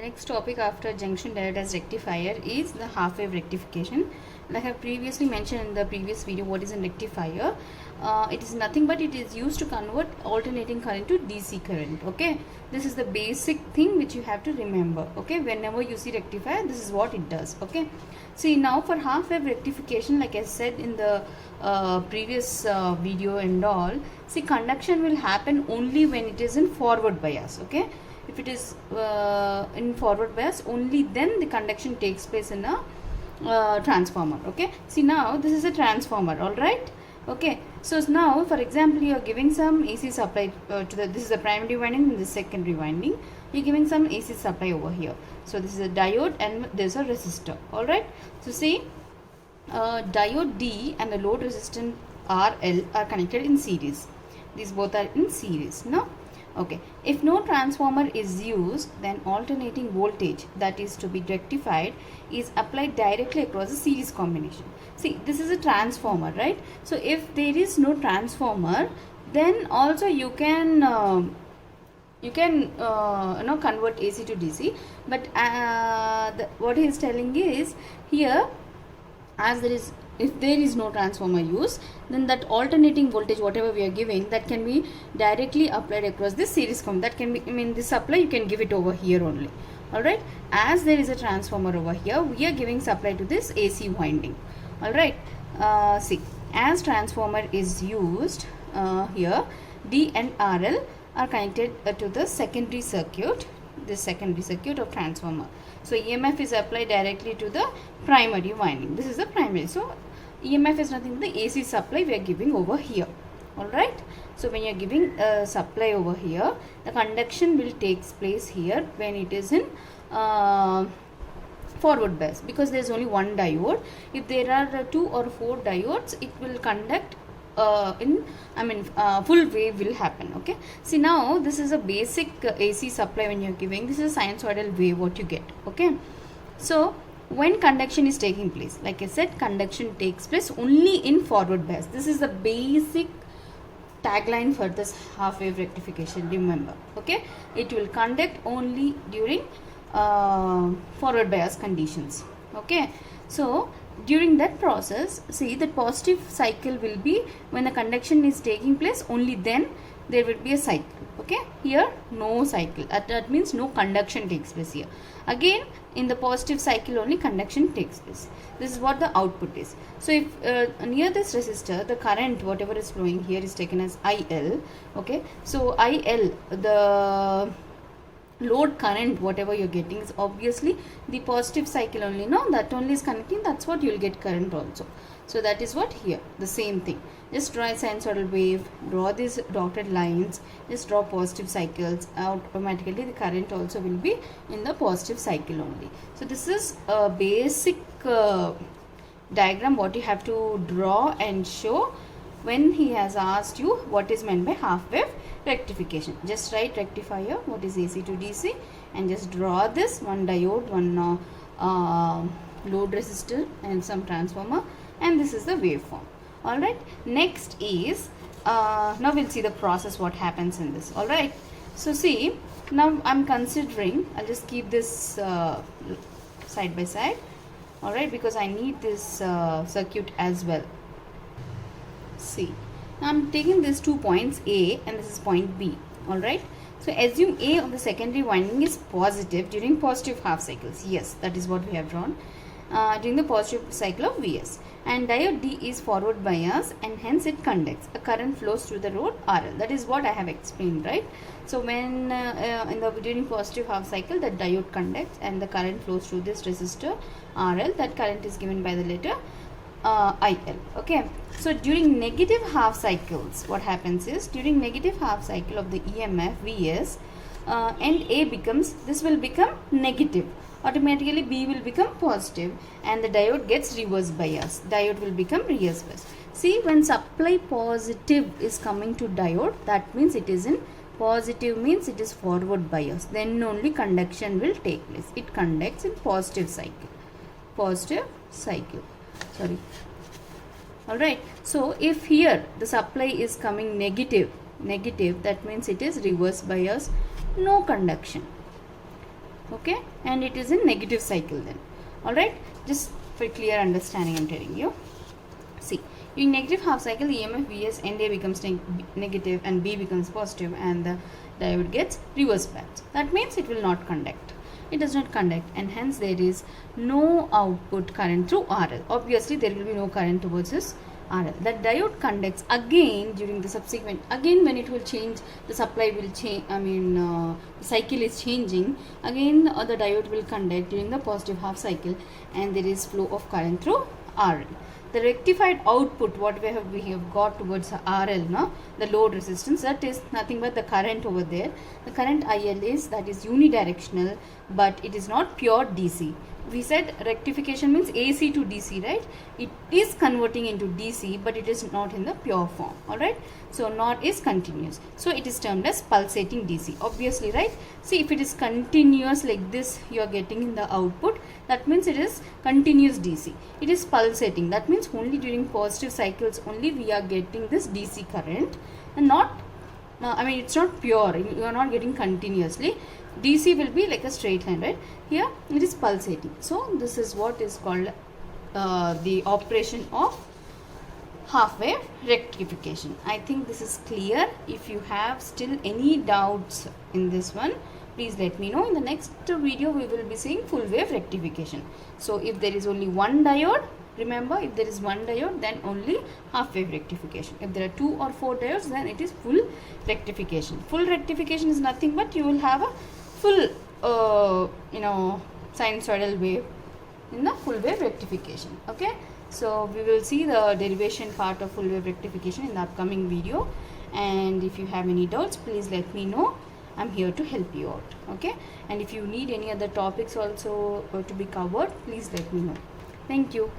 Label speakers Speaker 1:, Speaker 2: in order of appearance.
Speaker 1: The next topic after junction diode as rectifier is the half wave rectification. And I have previously mentioned in the previous video what is a rectifier. It is nothing but it is used to convert alternating current to DC current. Okay, this is the basic thing which you have to remember. Okay, whenever you see rectifier, this is what it does. Okay, see now for half wave rectification, like I said in the previous video and all, see conduction will happen only when it is in forward bias. Okay, if it is in forward bias, only then the conduction takes place in a transformer. Okay, see now this is a transformer. All right. Okay, so now for example you are giving some AC supply to the, this is the primary winding and the secondary winding. You're giving some AC supply over here. So this is a diode and there's a resistor. All right, so see diode D and the load resistance RL are connected in series. These both are in series. No. Okay, if no transformer is used, then alternating voltage that is to be rectified is applied directly across the series combination. See, this is a transformer, right? So if there is no transformer, then also you can convert AC to DC. But what he is telling is here, as there is, if there is no transformer use, then that alternating voltage whatever we are giving, that can be directly applied across this series that can be, I mean this supply you can give it over here only. Alright, as there is a transformer over here, we are giving supply to this AC winding. Alright, see, as transformer is used here, D and RL are connected to the secondary circuit, this secondary circuit of transformer. So EMF is applied directly to the primary winding. This is the primary. So EMF is nothing but the AC supply we are giving over here. Alright. So when you are giving a supply over here, the conduction will take place here when it is in forward bias, because there is only one diode. If there are 2 or 4 diodes, it will conduct full wave will happen. Okay, see now this is a basic AC supply. When you're giving, this is a sinusoidal wave what you get. Okay, so when conduction is taking place, like I said, conduction takes place only in forward bias. This is the basic tagline for this half wave rectification, remember. Okay, it will conduct only during forward bias conditions. Okay, so during that process, see the positive cycle will be when the conduction is taking place, only then there will be a cycle. Okay, here no cycle, that means no conduction takes place here. Again in the positive cycle only conduction takes place. This is what the output is. So if near this resistor the current whatever is flowing here is taken as IL. Okay, so IL, the load current whatever you're getting is obviously the positive cycle only. No, that only is connecting, that's what you'll get current also. So that is what here, the same thing. Just draw a sinusoidal wave, draw these dotted lines, just draw positive cycles. Automatically the current also will be in the positive cycle only. So this is a basic diagram what you have to draw and show when he has asked you what is meant by half wave rectification. Just write rectifier, what is AC to DC, and just draw this one diode, one load resistor and some transformer, and this is the waveform. Alright, next is now we'll see the process what happens in this. Alright, so see now I'm considering, I'll just keep this side by side. Alright, because I need this circuit as well. See, now I'm taking these 2 points A and this is point B. Alright, so assume A of the secondary winding is positive during positive half cycles. Yes, that is what we have drawn during the positive cycle of Vs, and diode D is forward bias and hence it conducts. A current flows through the load RL. That is what I have explained, right? So when during positive half cycle the diode conducts and the current flows through this resistor RL. That current is given by the letter IL. Okay, so during negative half cycles what happens is, during negative half cycle of the EMF Vs, and A becomes, this will become negative, automatically B will become positive and the diode gets reverse bias. Diode will become reverse bias. See, when supply positive is coming to diode, that means it is in positive, means it is forward bias, then only conduction will take place. It conducts in positive cycle, sorry. Alright, so if here the supply is coming negative, that means it is reverse bias, no conduction. okay, and it is in negative cycle then. All right, just for clear understanding I'm telling you. See, in negative half cycle, EMF Vs NA becomes negative and B becomes positive, and the diode gets reverse bias. That means it will not conduct. It does not conduct, and hence there is no output current through RL. Obviously, there will be no current towards this RL. The diode conducts again during the subsequent, again when it will change, the supply will change, the cycle is changing, again the diode will conduct during the positive half cycle, and there is flow of current through RL. The rectified output, what we have got towards RL, no? The load resistance, that is nothing but the current over there. The current IL is, that is unidirectional, but it is not pure DC. We said rectification means AC to DC, right? It is converting into DC, but it is not in the pure form. Alright, so not is continuous, so it is termed as pulsating DC, obviously, right? See, if it is continuous like this, you are getting in the output, that means it is continuous DC. It is pulsating, that means only during positive cycles only we are getting this DC current, and not, it's not pure, you are not getting continuously. DC will be like a straight line, right? Here it is pulsating. So this is what is called the operation of half wave rectification. I think this is clear. If you have still any doubts in this one, please let me know. In the next video we will be seeing full wave rectification. So if there is only one diode, remember, if there is one diode, then only half wave rectification. If there are 2 or 4 diodes, then it is full rectification. Full rectification is nothing but you will have a full sinusoidal wave in the full wave rectification. Okay, so we will see the derivation part of full wave rectification in the upcoming video, and if you have any doubts, please let me know. I'm here to help you out. Okay, and if you need any other topics also to be covered, please let me know. Thank you.